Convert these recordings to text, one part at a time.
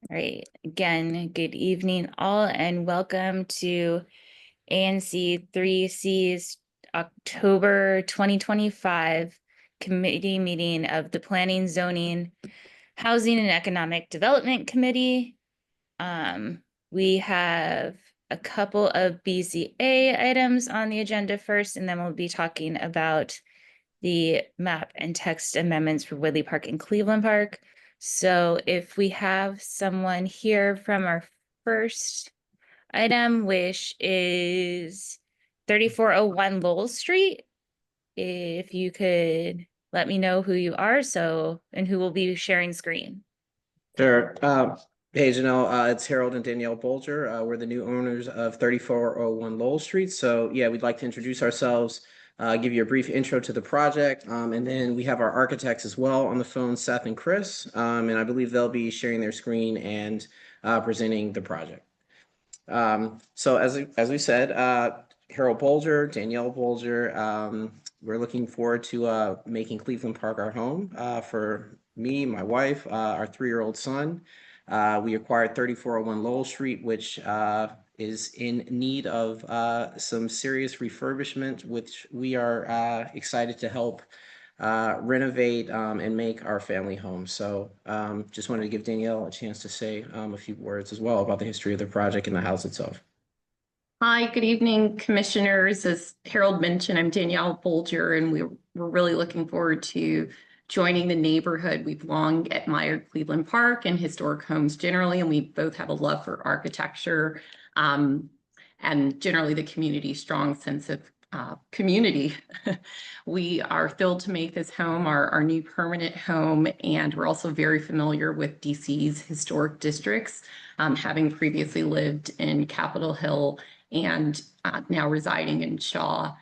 All right. Again, good evening, all, and welcome to ANC3C's October 2025 committee meeting of the Planning, Zoning, Housing, and Economic Development Committee. We have a couple of BZA items on the agenda first, and then we'll be talking about the map and text amendments for Woodley Park and Cleveland Park. So if we have someone here from our first item, which is 3401 Lowell Street, if you could let me know who you are, and who will be sharing screen. Sure. Hey, Janelle, it's Harold and Danielle Bolger. We're the new owners of 3401 Lowell Street. So yeah, we'd like to introduce ourselves, give you a brief intro to the project. And then we have our architects as well on the phone, Seth and Chris. And I believe they'll be sharing their screen and presenting the project. So as we said, Harold Bolger, Danielle Bolger, we're looking forward to making Cleveland Park our home for me, my wife, our 3-year-old son. We acquired 3401 Lowell Street, which is in need of some serious refurbishment, which we are excited to help renovate and make our family home. So just wanted to give Danielle a chance to say a few words as well about the history of the project and the house itself. Hi, good evening, commissioners. As Harold mentioned, I'm Danielle Bolger, and we're really looking forward to joining the neighborhood. We've long admired Cleveland Park and historic homes generally, and we both have a love for architecture and generally the community's strong sense of community. We are thrilled to make this home our new permanent home, and we're also very familiar with DC's historic districts, having previously lived in Capitol Hill and now residing in Shaw,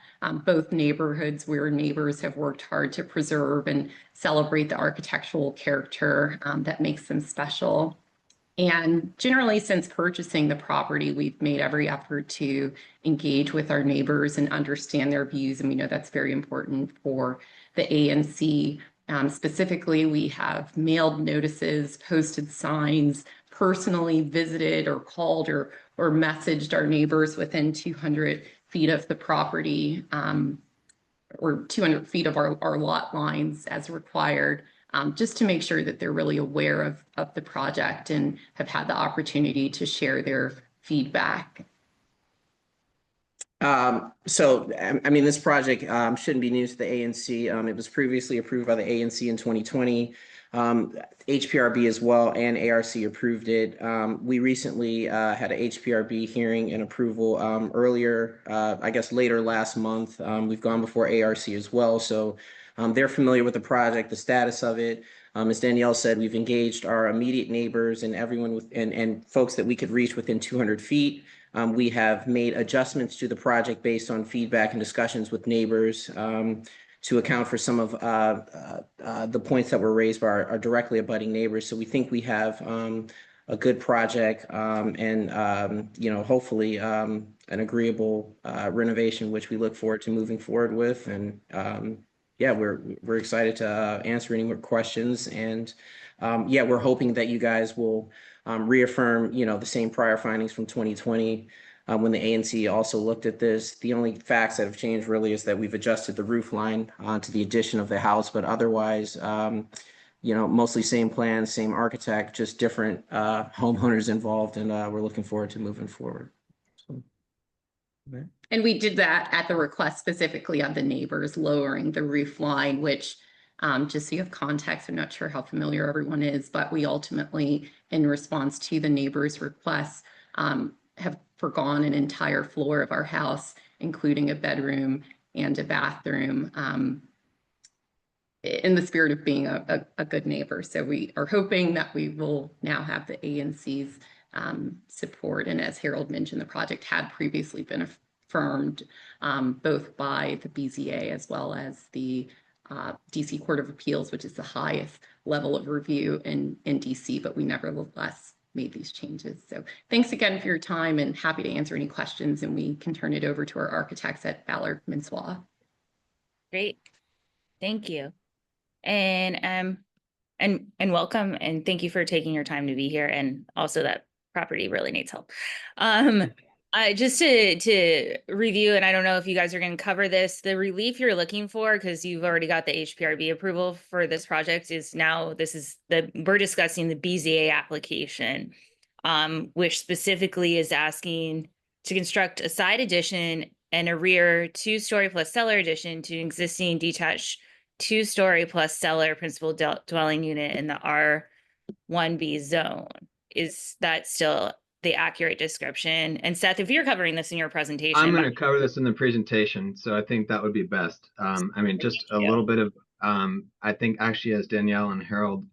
both neighborhoods where neighbors have worked hard to preserve and celebrate the architectural character that makes them special. And generally, since purchasing the property, we've made every effort to engage with our neighbors and understand their views. And we know that's very important for the ANC. Specifically, we have mailed notices, posted signs, personally visited or called or messaged our neighbors within 200 feet of the property or 200 feet of our lot lines as required. Just to make sure that they're really aware of the project and have had the opportunity to share their feedback. So, I mean, this project shouldn't be news to the ANC. It was previously approved by the ANC in 2020. HPRB as well and ARC approved it. We recently had an HPRB hearing and approval earlier, I guess later last month. We've gone before ARC as well. So they're familiar with the project, the status of it. As Danielle said, we've engaged our immediate neighbors and everyone and folks that we could reach within 200 feet. We have made adjustments to the project based on feedback and discussions with neighbors to account for some of the points that were raised by our directly abutting neighbors. So we think we have a good project and hopefully an agreeable renovation, which we look forward to moving forward with. And yeah, we're excited to answer any more questions. And yeah, we're hoping that you guys will reaffirm, the same prior findings from 2020 when the ANC also looked at this. The only facts that have changed really is that we've adjusted the roof line to the addition of the house, but otherwise, mostly same plan, same architect, just different homeowners involved, and we're looking forward to moving forward. So, okay. And we did that at the request specifically of the neighbors, lowering the roof line, which just so you have context, I'm not sure how familiar everyone is, but we ultimately, in response to the neighbors' requests, have forgone an entire floor of our house, including a bedroom and a bathroom, in the spirit of being a good neighbor. So we are hoping that we will now have the ANC's support. And as Harold mentioned, the project had previously been affirmed both by the BZA as well as the DC Court of Appeals, which is the highest level of review in DC, but we nevertheless made these changes. So thanks again for your time, and happy to answer any questions, and we can turn it over to our architects at Ballard Minsois. Great, thank you. And And welcome, and thank you for taking your time to be here, and also that property really needs help. Just to review, and I don't know if you guys are going to cover this, the relief you're looking for, because you've already got the HPRB approval for this project, is now we're discussing the BZA application, which specifically is asking to construct a side addition and a rear 2-story plus cellar addition to an existing detached 2-story plus cellar principal dwelling unit in the R1B zone. Is that still the accurate description? And Seth, if you're covering this in your presentation. I'm going to cover this in the presentation, so I think that would be best. I mean, just a little bit of, I think actually as Danielle and Harold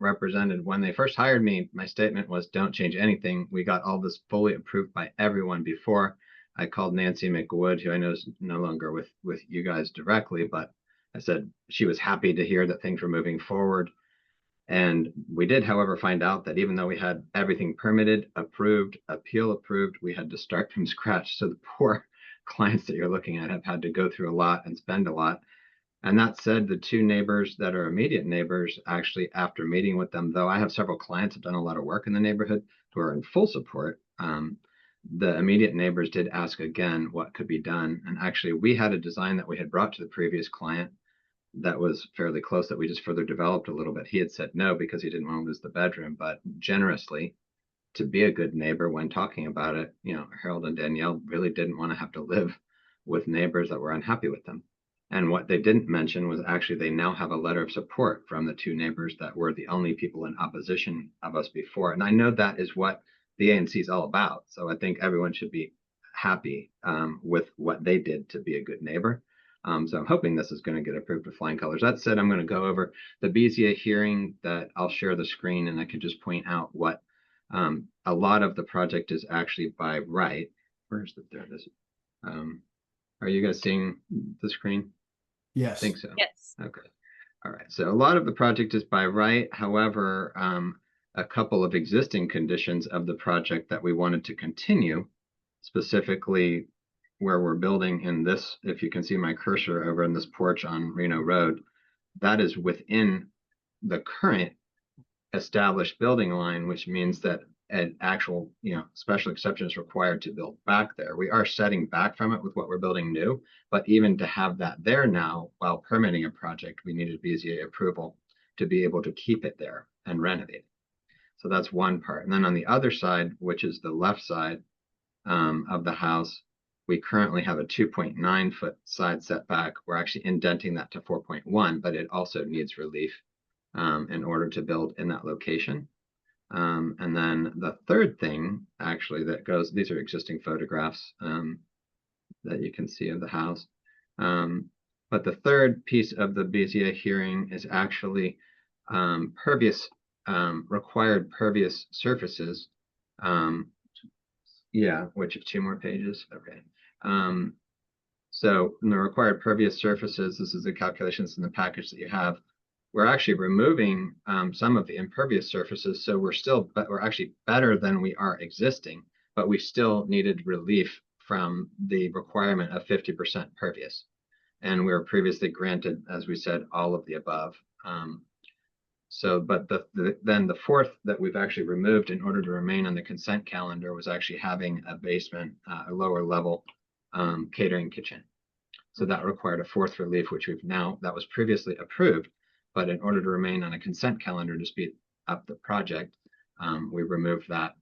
represented, when they first hired me, my statement was don't change anything. We got all this fully approved by everyone before. I called Nancy McWood, who I know is no longer with you guys directly, but I said she was happy to hear that things were moving forward. And we did, however, find out that even though we had everything permitted, approved, appeal approved, we had to start from scratch. So the poor clients that you're looking at have had to go through a lot and spend a lot. And that said, the 2 neighbors that are immediate neighbors, actually, after meeting with them, though I have several clients who've done a lot of work in the neighborhood who are in full support, the immediate neighbors did ask again what could be done. And actually, we had a design that we had brought to the previous client that was fairly close that we just further developed a little bit. He had said no because he didn't want to lose the bedroom, but generously, to be a good neighbor when talking about it, Harold and Danielle really didn't want to have to live with neighbors that were unhappy with them. And what they didn't mention was actually they now have a letter of support from the 2 neighbors that were the only people in opposition of us before. And I know that is what the ANC is all about. So I think everyone should be happy with what they did to be a good neighbor. So I'm hoping this is going to get approved with flying colors. That said, I'm going to go over the BZA hearing that I'll share the screen, and I can just point out what a lot of the project is actually by right. Where's the there? This are you guys seeing the screen? Yes. I think so. Yes. Okay. All right. So a lot of the project is by right. However, a couple of existing conditions of the project that we wanted to continue, specifically where we're building in this, if you can see my cursor over in this porch on Reno Road, that is within the current established building line, which means that an actual, special exception is required to build back there. We are setting back from it with what we're building new, but even to have that there now, while permitting a project, we needed BZA approval to be able to keep it there and renovate it. So that's one part. And then on the other side, which is the left side of the house, we currently have a 2.9 foot side setback. We're actually indenting that to 4.1, but it also needs relief in order to build in that location. And then the third thing actually that goes, these are existing photographs that you can see of the house. But the third piece of the BZA hearing is actually required pervious surfaces. Which of 2 more pages? Okay. So in the required pervious surfaces, this is the calculations in the package that you have. We're actually removing some of the impervious surfaces, so we're actually better than we are existing, but we still needed relief from the requirement of 50% pervious. And we were previously granted, as we said, all of the above. But then the fourth that we've actually removed in order to remain on the consent calendar was actually having a basement, a lower level catering kitchen. So that required a fourth relief, which that was previously approved, but in order to remain on a consent calendar to speed up the project, we removed that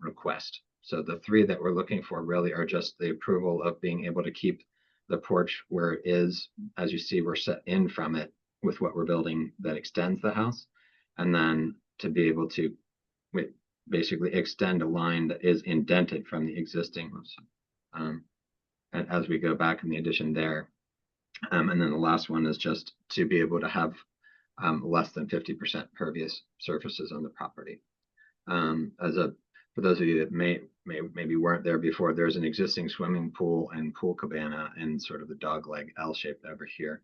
request. So the 3 that we're looking for really are just the approval of being able to keep the porch where it is. As you see, we're set in from it with what we're building that extends the house, and then to be able to basically extend a line that is indented from the existing as we go back in the addition there. And then the last one is just to be able to have less than 50% pervious surfaces on the property. For those of you that maybe weren't there before, there's an existing swimming pool and pool cabana in sort of the dog leg L shape over here.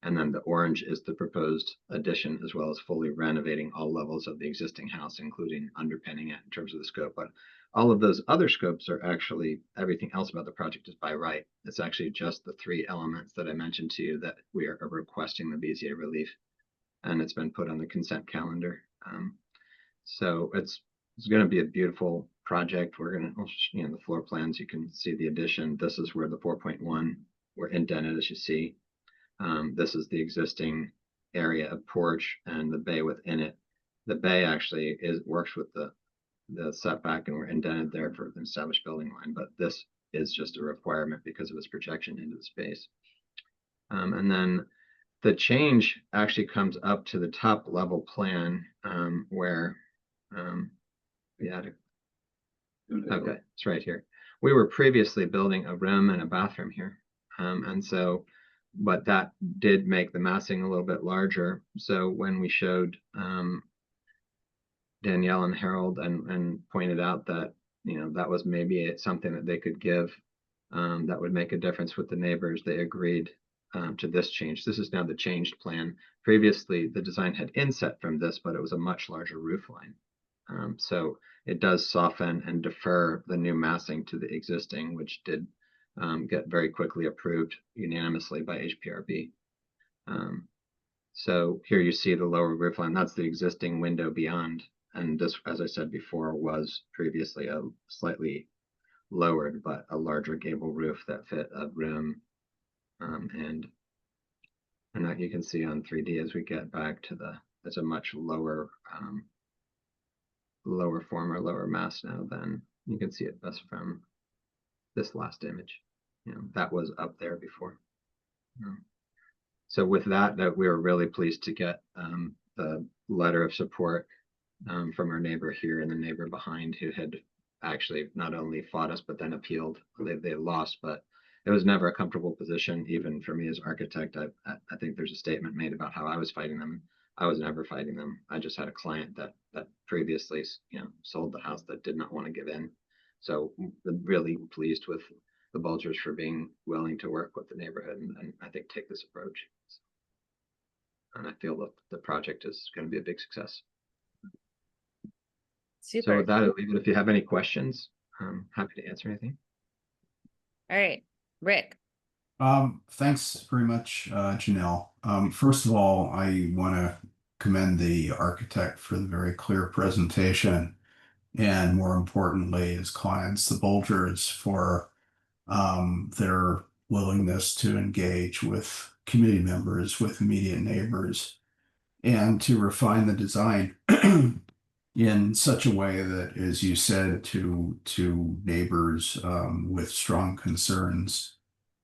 And then the orange is the proposed addition, as well as fully renovating all levels of the existing house, including underpinning it in terms of the scope. But all of those other scopes are actually, everything else about the project is by right. It's actually just the 3 elements that I mentioned to you that we are requesting the BZA relief and it's been put on the consent calendar. So it's going to be a beautiful project. We're going to, you know, the floor plans, you can see the addition. This is where the 4.1 were indented, as you see. This is the existing area of porch and the bay within it. The bay actually works with the setback, and we're indented there for the established building line, but this is just a requirement because of its projection into the space. And then the change actually comes up to the top level plan, where we had okay, it's right here. We were previously building a room and a bathroom here. And so, but that did make the massing a little bit larger. So when we showed Danielle and Harold and pointed out that, you know, that was maybe something that they could give that would make a difference with the neighbors, they agreed to this change. This is now the changed plan. Previously, the design had inset from this, but it was a much larger roof line. So it does soften and defer the new massing to the existing, which did get very quickly approved unanimously by HPRB. So here you see the lower roof line. That's the existing window beyond. And this, as I said before, was previously a slightly lowered, but a larger gable roof that fit a room. And that you can see on 3D as we get back to it's a much lower lower form or lower mass now than you can see it best from this last image. You know, that was up there before. So with that we were really pleased to get the letter of support from our neighbor here and the neighbor behind, who had actually not only fought us but then appealed. They lost, but it was never a comfortable position, even for me as architect. I think there's a statement made about how I was fighting them. I was never fighting them. I just had a client that previously, you know, sold the house that did not want to give in. So really pleased with the Bulgers for being willing to work with the neighborhood and I think take this approach. And I feel that the project is going to be a big success. Super. So with that, I'll leave it. If you have any questions, I'm happy to answer anything. All right, Rick. Thanks very much, Janelle. First of all, I want to commend the architect for the very clear presentation, and more importantly, his clients, the Bulgers, for their willingness to engage with community members, with immediate neighbors, and to refine the design in such a way that, as you said, to neighbors with strong concerns,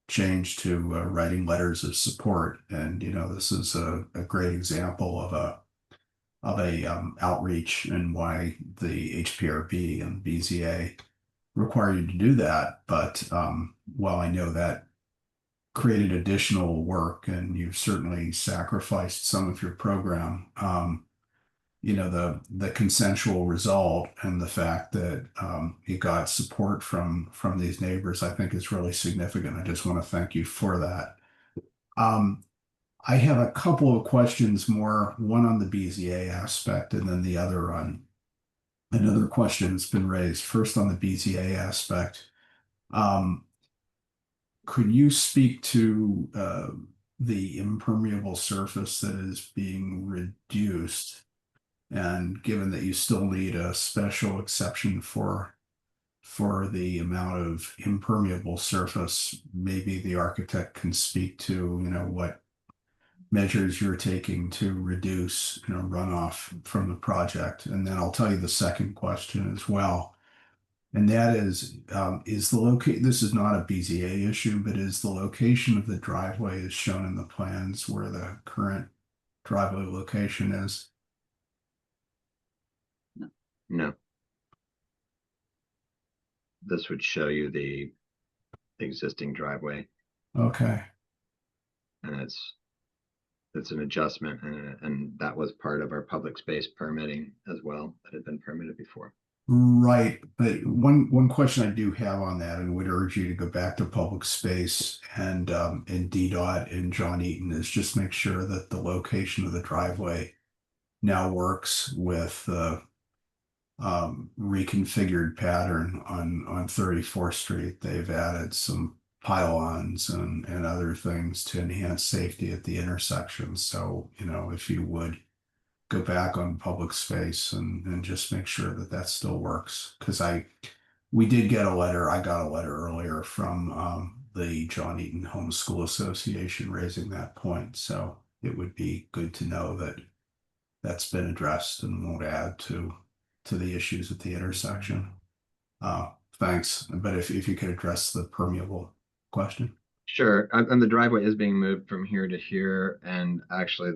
change to writing letters of support. And you know, this is a great example of a outreach, and why the HPRB and BZA require you to do that. But while I know that created additional work and you've certainly sacrificed some of your program, you know, the consensual result and the fact that you got support from these neighbors, I think is really significant. I just want to thank you for that. I have a couple of questions more, one on the BZA aspect and then the other on another question that's been raised. First on the BZA aspect, could you speak to the impermeable surface that is being reduced? And given that you still need a special exception for the amount of impermeable surface, maybe the architect can speak to, you know, what measures you're taking to reduce, you know, runoff from the project. And then I'll tell you the second question as well. And that is the this is not a BZA issue, but is the location of the driveway as shown in the plans where the current driveway location is? No. This would show you the existing driveway. Okay. And it's an adjustment, and that was part of our public space permitting as well, that had been permitted before. Right, but one question I do have on that, and would urge you to go back to public space and DDOT and John Eaton, is just make sure that the location of the driveway now works with the reconfigured pattern on 34th Street. They've added some pylons and other things to enhance safety at the intersection. So, you know, if you would go back on public space and just make sure that that still works. Because we did get a letter, I got a letter earlier from the John Eaton Homeschool Association raising that point. So it would be good to know that that's been addressed and won't add to the issues at the intersection. Thanks. But if you could address the permeable question. Sure. And the driveway is being moved from here to here. And actually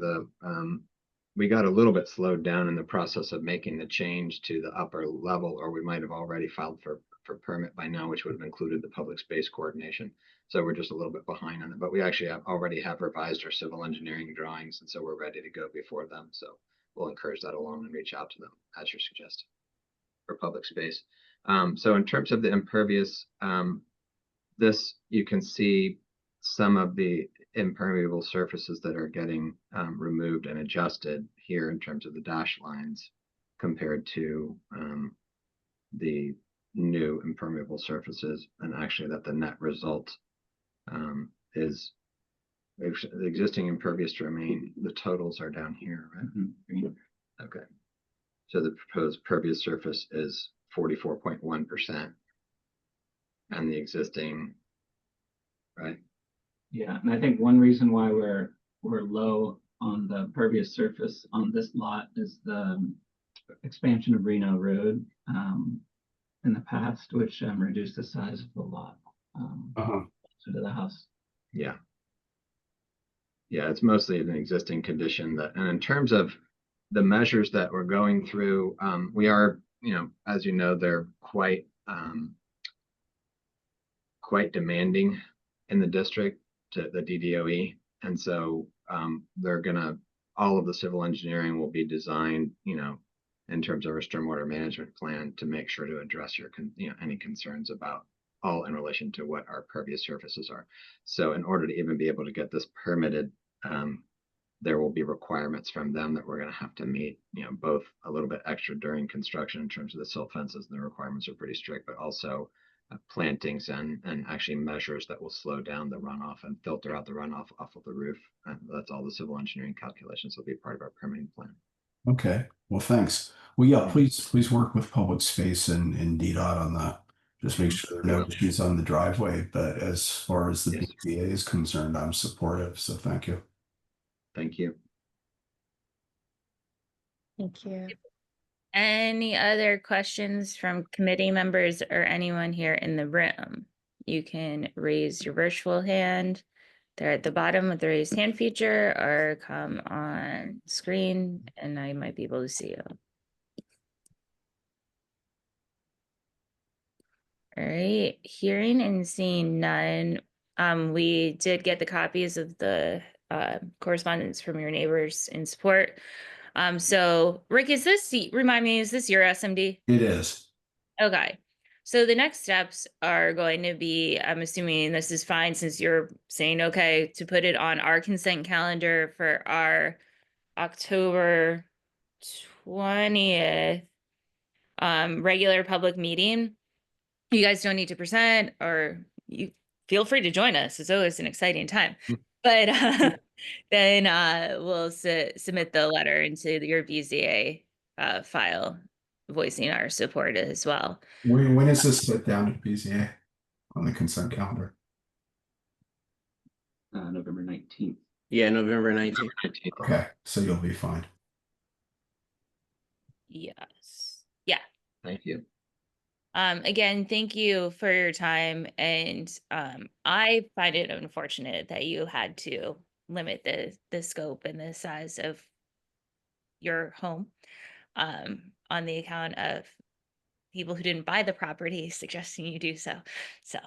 we got a little bit slowed down in the process of making the change to the upper level, or we might have already filed for permit by now, which would have included the public space coordination. So we're just a little bit behind on it, but we actually already have revised our civil engineering drawings. And so we're ready to go before them. So we'll encourage that along and reach out to them as you're suggesting for public space. So in terms of the impervious, this, you can see some of the impermeable surfaces that are getting removed and adjusted here in terms of the dash lines compared to the new impermeable surfaces, and actually that the net result is the existing impervious to remain. The totals are down here, right? Mm-hmm. Okay. So the proposed pervious surface is 44.1%. And the existing, right? Yeah, and I think one reason why we're low on the pervious surface on this lot is the expansion of Reno Road in the past, which reduced the size of the lot to the house. Yeah. Yeah, it's mostly an existing condition that, and in terms of the measures that we're going through, we are, you know, as you know, they're quite demanding in the district to the DDOE. And so they're gonna, all of the civil engineering will be designed, you know, in terms of our stormwater management plan to make sure to address your, you know, any concerns about all in relation to what our pervious surfaces are. So in order to even be able to get this permitted, there will be requirements from them that we're going to have to meet, you know, both a little bit extra during construction in terms of the silt fences, and the requirements are pretty strict, but also plantings and actually measures that will slow down the runoff and filter out the runoff off of the roof. And that's all the civil engineering calculations will be part of our permitting plan. Okay, well, thanks. Well, yeah, please work with public space and DDOT on that. Just make sure there are no issues on the driveway, but as far as the BZA is concerned, I'm supportive, so thank you. Thank you. Thank you. Any other questions from committee members or anyone here in the room? You can raise your virtual hand. They're at the bottom with the raised hand feature, or come on screen and I might be able to see you. All right, hearing and seeing none. We did get the copies of the correspondence from your neighbors in support. So Rick, is this, remind me, is this your SMD? It is. Okay. So the next steps are going to be, I'm assuming this is fine since you're saying okay to put it on our consent calendar for our October 20th regular public meeting. You guys don't need to present, or you feel free to join us. It's always an exciting time. But then we'll submit the letter into your BZA file, voicing our support as well. When is this put down to BZA on the consent calendar? November 19th. Yeah, November 19th. Okay, so you'll be fine. Yes. Yeah. Thank you. Again, thank you for your time. And I find it unfortunate that you had to limit the scope and the size of your home on the account of people who didn't buy the property suggesting you do so. So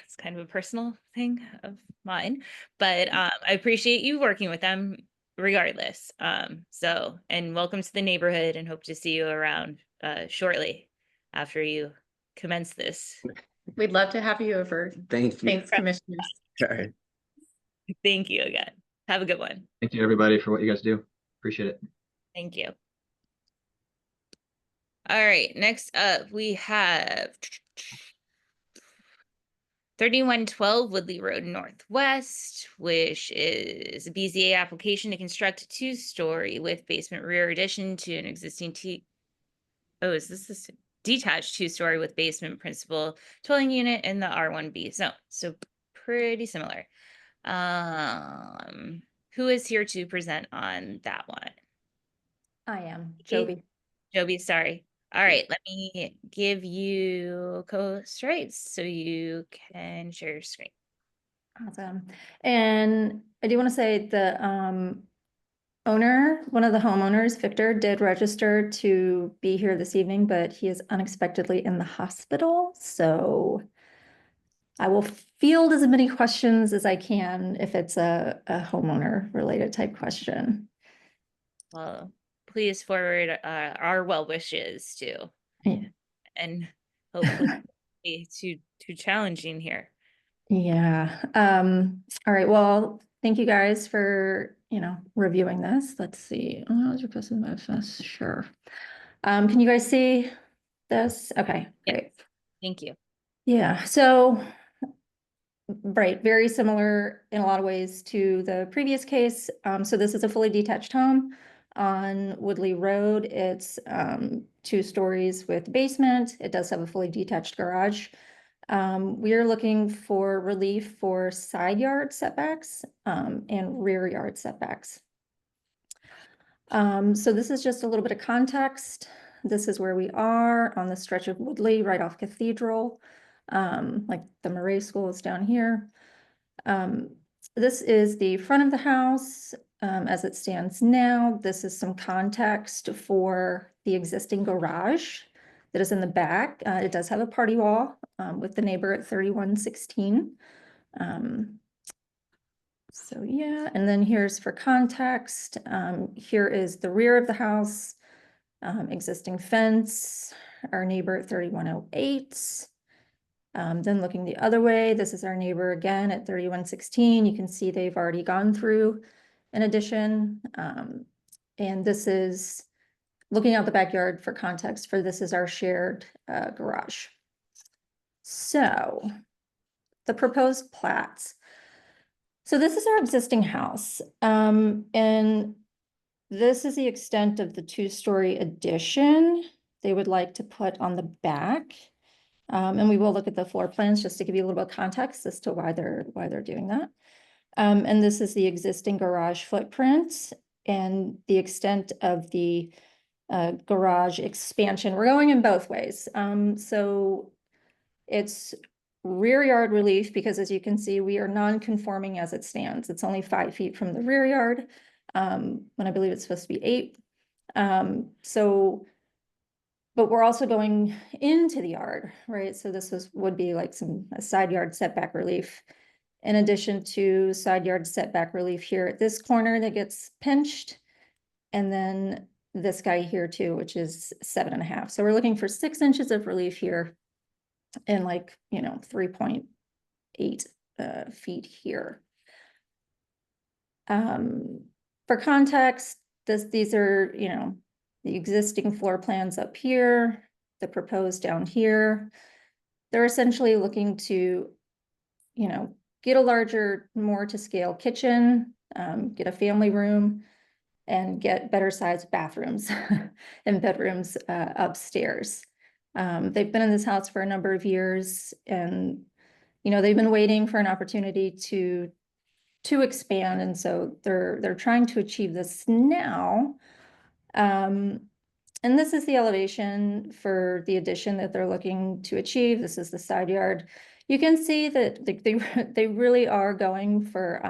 it's kind of a personal thing of mine, but I appreciate you working with them regardless. So, and welcome to the neighborhood, and hope to see you around shortly after you commence this. We'd love to have you over. Thank you. Thanks, commissioners. All right. Thank you again. Have a good one. Thank you, everybody, for what you guys do. Appreciate it. Thank you. All right, next up we have 3112 Woodley Road Northwest, which is a BZA application to construct a 2-story with basement rear addition to an existing is this a detached 2-story with basement principal dwelling unit in the R1B zone? So pretty similar. Who is here to present on that one? I am, Okay. Joby. Joby, sorry. All right, let me give you co-host rights so you can share your screen. Awesome. And I do want to say the owner, one of the homeowners, Victor, did register to be here this evening, but he is unexpectedly in the hospital. So I will field as many questions as I can if it's a homeowner related type question. Well, please forward our well wishes too. Yeah. And hopefully be too challenging here. Yeah. All right. Well, thank you guys for, reviewing this. Let's see. Oh, how's your question about FS? Sure. Can you guys see this? Okay, Yes. great. Thank you. Yeah, so right, very similar in a lot of ways to the previous case. So this is a fully detached home on Woodley Road. It's 2 stories with basement. It does have a fully detached garage. We are looking for relief for side yard setbacks and rear yard setbacks. So this is just a little bit of context. This is where we are on the stretch of Woodley, right off Cathedral. Like the Murray School is down here. This is the front of the house as it stands now. This is some context for the existing garage that is in the back. It does have a party wall with the neighbor at 3116. So yeah, and then here's for context. Here is the rear of the house, existing fence, our neighbor at 3108. Then looking the other way, this is our neighbor again at 3116. You can see they've already gone through an addition. And this is looking out the backyard for context for this is our shared garage. So the proposed plats. So this is our existing house. And this is the extent of the 2-story addition they would like to put on the back. And we will look at the floor plans just to give you a little bit of context as to why they're doing that. And this is the existing garage footprint and the extent of the garage expansion. We're going in both ways. So it's rear yard relief because as you can see, we are non-conforming as it stands. It's only 5 feet from the rear yard when I believe it's supposed to be 8. But we're also going into the yard, right? So this would be like a side yard setback relief. In addition to side yard setback relief here at this corner that gets pinched. And then this guy here too, which is 7.5. So we're looking for 6 inches of relief here. And 3.8 feet here. For context, these are, the existing floor plans up here, the proposed down here. They're essentially looking to, get a larger, more to scale kitchen, get a family room, and get better sized bathrooms and bedrooms upstairs. They've been in this house for a number of years and, they've been waiting for an opportunity to expand. And so they're trying to achieve this now. And this is the elevation for the addition that they're looking to achieve. This is the side yard. You can see that they really are going for,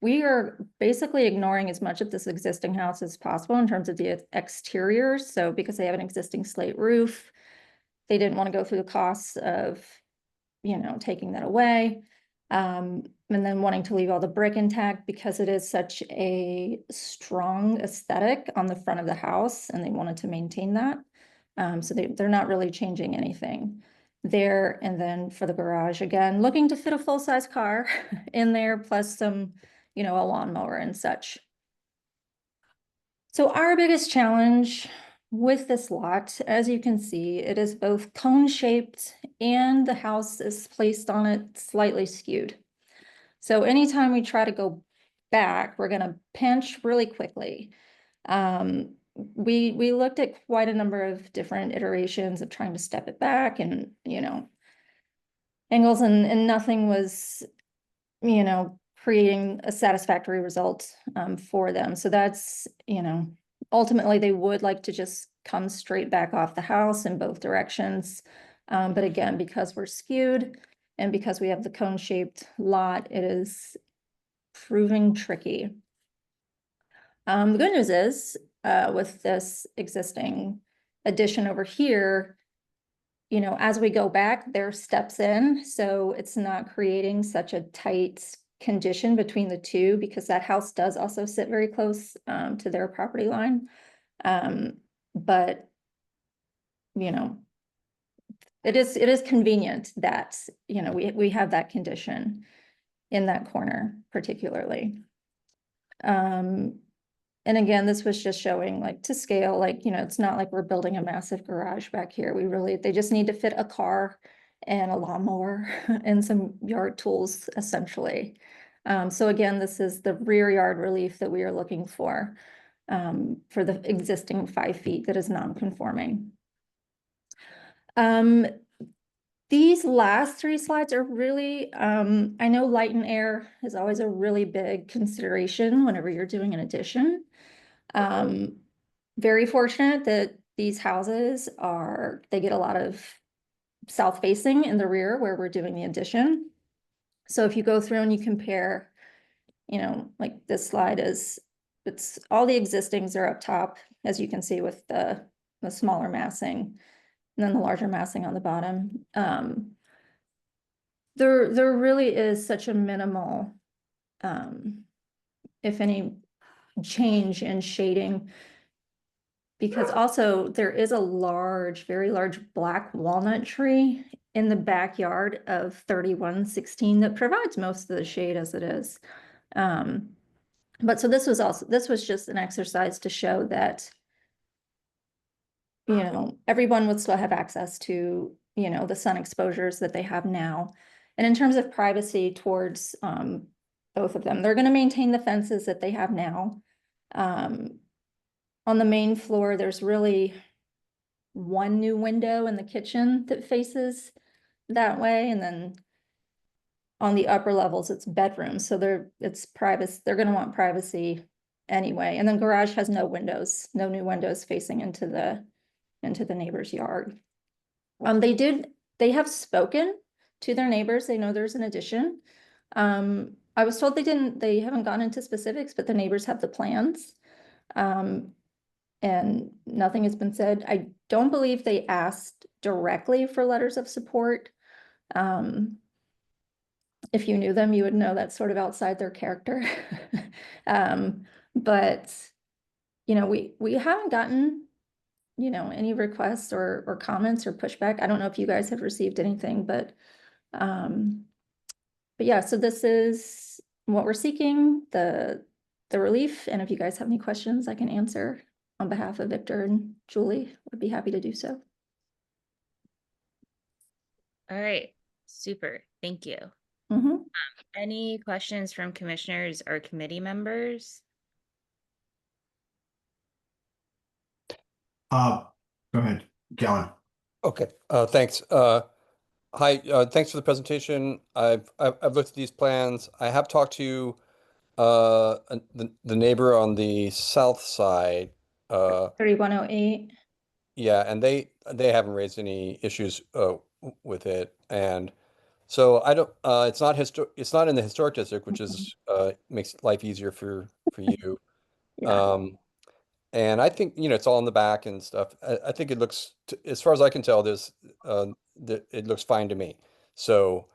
we are basically ignoring as much of this existing house as possible in terms of the exterior. So because they have an existing slate roof, they didn't want to go through the costs of, taking that away. And then wanting to leave all the brick intact because it is such a strong aesthetic on the front of the house and they wanted to maintain that. So they're not really changing anything there. And then for the garage, again, looking to fit a full-size car in there, plus some, a lawnmower and such. So our biggest challenge with this lot, as you can see, it is both cone-shaped and the house is placed on it slightly skewed. So anytime we try to go back, we're gonna pinch really quickly. We looked at quite a number of different iterations of trying to step it back and, angles, and nothing was, creating a satisfactory result for them. So that's, ultimately they would like to just come straight back off the house in both directions. But again, because we're skewed and because we have the cone-shaped lot, it is proving tricky. The good news is, with this existing addition over here, as we go back, there are steps in, so it's not creating such a tight condition between the two, because that house does also sit very close to their property line. But it is convenient that we have that condition in that corner particularly. And again, this was just showing, like, to scale, like, it's not like we're building a massive garage back here. They just need to fit a car and a lawnmower and some yard tools essentially. So again, this is the rear yard relief that we are looking for the existing 5 feet that is non-conforming. These last 3 slides are really, I know light and air is always a really big consideration whenever you're doing an addition. Very fortunate that these houses they get a lot of south facing in the rear where we're doing the addition. So if you go through and you compare, like this slide it's all the existings are up top, as you can see, with the smaller massing, and then the larger massing on the bottom. There really is such a minimal, if any, change in shading, because also there is a very large black walnut tree in the backyard of 3116 that provides most of the shade as it is. But so this was just an exercise to show that, everyone would still have access to, the sun exposures that they have now. And in terms of privacy towards both of them, they're going to maintain the fences that they have now. On the main floor, there's really one new window in the kitchen that faces that way, and then on the upper levels, it's bedrooms. So it's private. They're going to want privacy anyway. And then garage has no windows, no new windows facing into the neighbor's yard. They have spoken to their neighbors. They know there's an addition. I was told they haven't gone into specifics, but the neighbors have the plans. And nothing has been said. I don't believe they asked directly for letters of support. If you knew them, you would know that's sort of outside their character. But we haven't gotten any requests or comments or pushback. I don't know if you guys have received anything, but yeah, so this is what we're seeking, the relief. And if you guys have any questions, I can answer on behalf of Victor and Julie. Would be happy to do so. All right, super, thank you. Any questions from commissioners or committee members? Go ahead, Galen. Okay, thanks. Hi, thanks for the presentation. I've looked at these plans. I have talked to the neighbor on the south side. 3108. Yeah, and they haven't raised any issues with it, and so I don't. It's not in the historic district, which is makes life easier for you. Yeah. And I think it's all in the back and stuff. I think it looks, as far as I can tell, it looks fine to me. So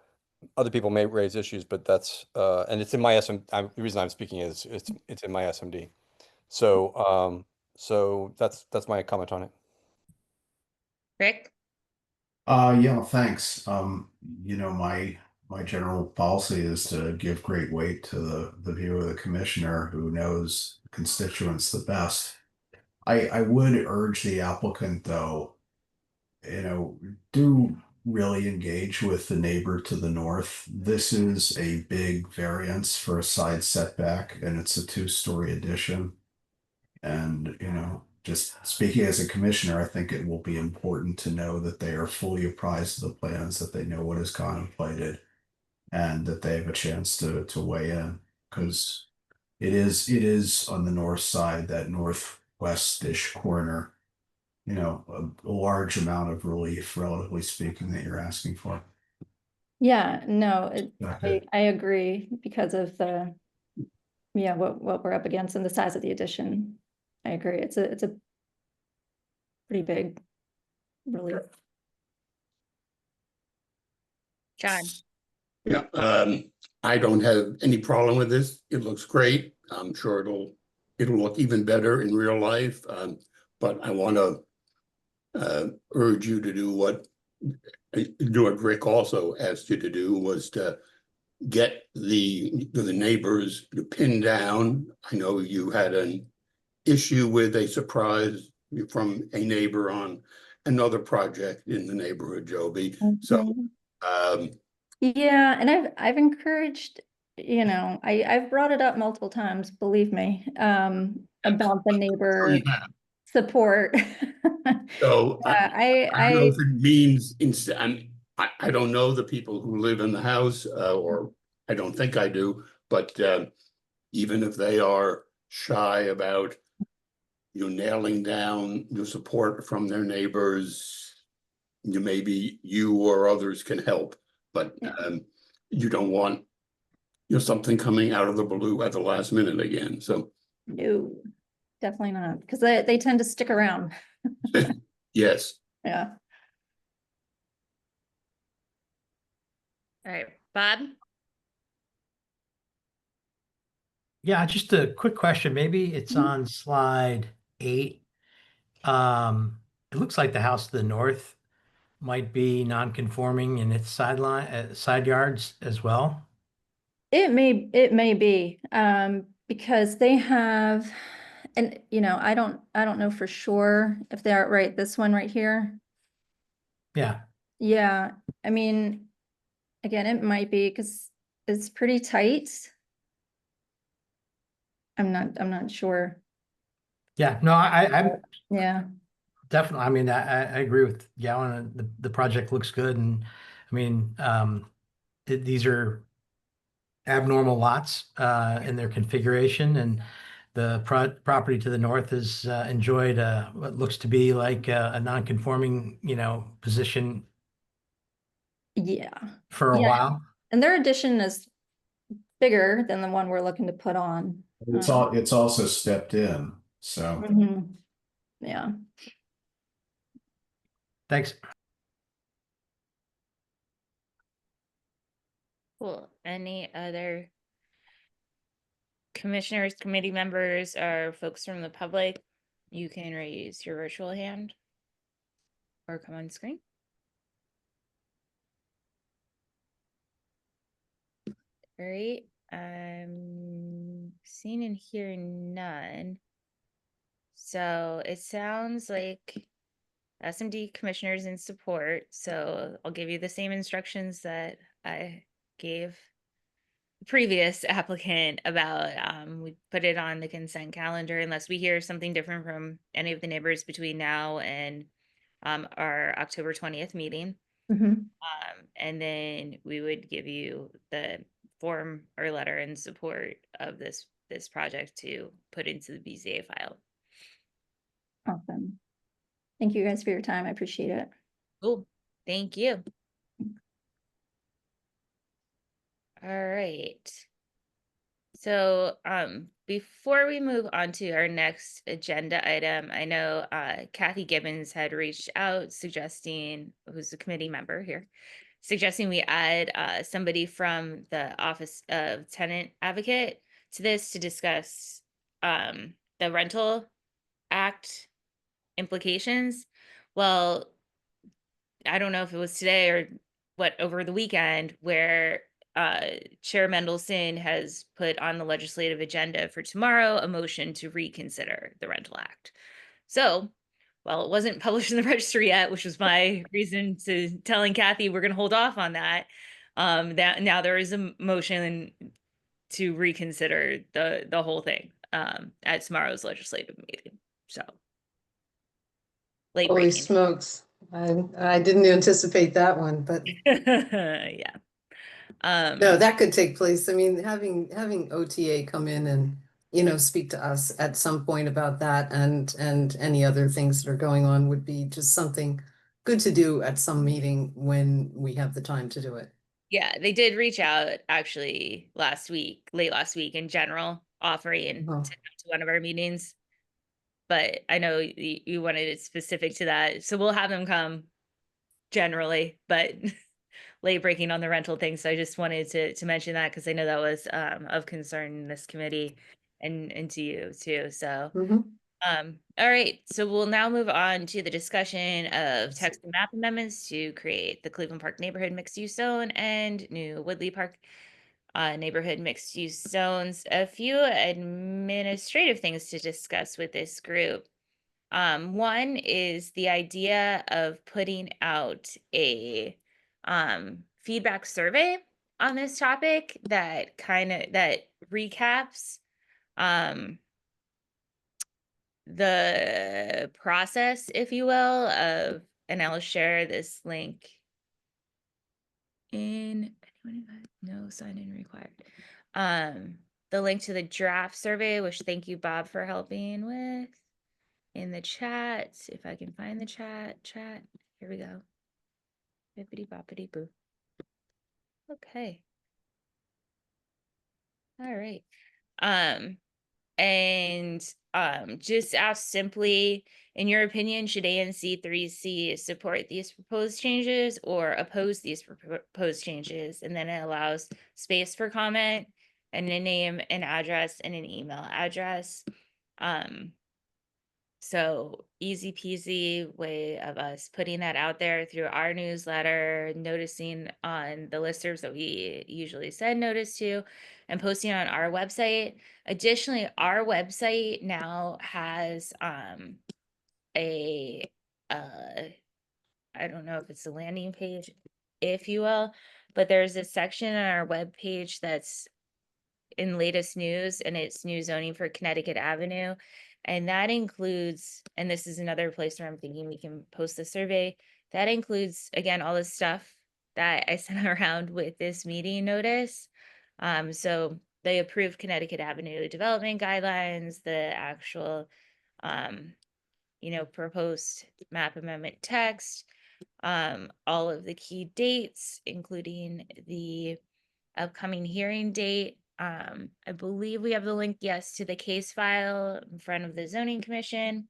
other people may raise issues, but that's and it's in my the reason I'm speaking is it's in my SMD. So so that's my comment on it. Rick? Yeah, thanks. My general policy is to give great weight to the view of the commissioner who knows constituents the best. I would urge the applicant, though, do really engage with the neighbor to the north. This is a big variance for a side setback, and it's a two-story addition. And, just speaking as a commissioner, I think it will be important to know that they are fully apprised of the plans, that they know what is contemplated, and that they have a chance to weigh in, because it is on the north side, that northwest-ish corner, a large amount of relief, relatively speaking, that you're asking for. Yeah, no, Okay. I agree because of what we're up against and the size of the addition. I agree. It's a pretty big relief. John, Yeah, I don't have any problem with this. It looks great. I'm sure it'll look even better in real life. But I want to urge you to do what Rick also asked you to do, was to get the neighbors pinned down. I know you had an issue with a surprise from a neighbor on another project in the neighborhood, Joby. So yeah, and I've encouraged, I've brought it up multiple times, believe me, about the neighbor support. So I don't know I if it means I don't know the people who live in the house, or I don't think I do, but even if they are shy about nailing down the support from their neighbors, maybe you or others can help, but you don't want something coming out of the blue at the last minute again. So no, definitely not, because they tend to stick around. yes. Yeah. all right, Bob. Yeah, just a quick question. Maybe it's on slide 8. It looks like the house to the north might be non-conforming in its side yards as well. It may be, because they have, and I don't know for sure if they're right, this one right here. Yeah. Yeah, I mean, again, it might be because it's pretty tight. I'm not sure. Yeah. No, I'm Yeah. definitely, I mean, I agree with Gowan. The project looks good. And I mean, these are abnormal lots in their configuration, and the property to the north has enjoyed what looks to be like a non-conforming, position Yeah. for a Yeah. while. And their addition is bigger than the one we're looking to put on. It's also stepped in, so. Mhm. Yeah. Thanks. Cool. Any other commissioners, committee members, or folks from the public? You can raise your virtual hand or come on screen. All right. I'm seeing and hearing none. So it sounds like SMD commissioners in support. So I'll give you the same instructions that I gave the previous applicant about we put it on the consent calendar unless we hear something different from any of the neighbors between now and our October 20th meeting. Mhm. And then we would give you the form or letter in support of this project to put into the BZA file. Awesome. Thank you guys for your time. I appreciate it. Cool. Thank you. All right. So before we move on to our next agenda item, I know Kathy Gibbons had reached out suggesting, who's a committee member here, suggesting we add somebody from the Office of Tenant Advocate to this to discuss the Rental Act implications. Well, I don't know if it was today or over the weekend, where Chair Mendelson has put on the legislative agenda for tomorrow a motion to reconsider the Rental Act. So, well, it wasn't published in the registry yet, which was my reason to telling Kathy we're going to hold off on that. That now there is a motion to reconsider the whole thing at tomorrow's legislative meeting. So late Holy breaking. smokes. I didn't anticipate that one, but Yeah. no, that could take place. I mean, having OTA come in and, you know, speak to us at some point about that and any other things that are going on would be just something good to do at some meeting when we have the time to do it. Yeah, they did reach out actually late last week in general, offering Oh. to come to one of our meetings. But I know you wanted it specific to that. So we'll have them come generally, but late breaking on the rental thing. So I just wanted to mention that because I know that was of concern in this committee and to you too. So Mhm. all right, so we'll now move on to the discussion of text and map amendments to create the Cleveland Park neighborhood mixed use zone and new Woodley Park neighborhood mixed use zones. A few administrative things to discuss with this group. One is the idea of putting out a feedback survey on this topic that recaps the process, if you will, of, and I'll share this link in, no sign in required. The link to the draft survey, which thank you, Bob, for helping with in the chat. If I can find the chat, here we go. Bippity boppity boo. Okay. All right. And just ask simply, in your opinion, should ANC3C support these proposed changes or oppose these proposed changes? And then it allows space for comment and a name, an address, and an email address. So easy peasy way of us putting that out there through our newsletter, noticing on the listservs that we usually send notice to, and posting on our website. Additionally, our website now has a I don't know if it's a landing page, if you will, but there's a section on our webpage that's in latest news, and it's new zoning for Connecticut Avenue. And that includes, and this is another place where I'm thinking we can post the survey. That includes, again, all the stuff that I sent around with this meeting notice. So the approved Connecticut Avenue development guidelines, the actual, proposed map amendment text, all of the key dates, including the upcoming hearing date. I believe we have the link, yes, to the case file in front of the zoning commission.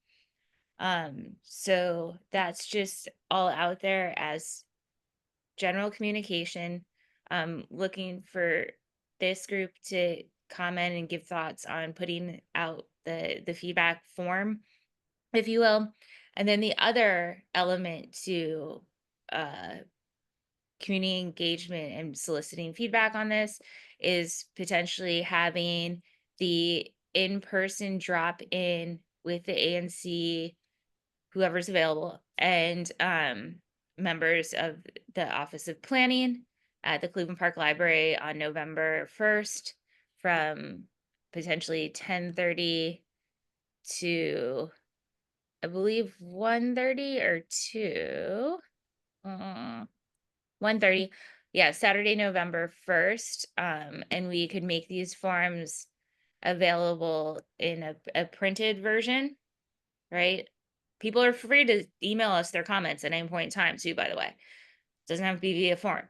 So that's just all out there as general communication. Looking for this group to comment and give thoughts on putting out the feedback form, if you will. And then the other element to community engagement and soliciting feedback on this is potentially having the in-person drop in with the ANC, whoever's available, and members of the Office of Planning at the Cleveland Park Library on November 1st from potentially 10:30 to, I believe, 1:30 or 2. 1:30. Yeah, Saturday, November 1st. And we could make these forms available in a printed version, right? People are free to email us their comments at any point in time too, by the way. Doesn't have to be via form.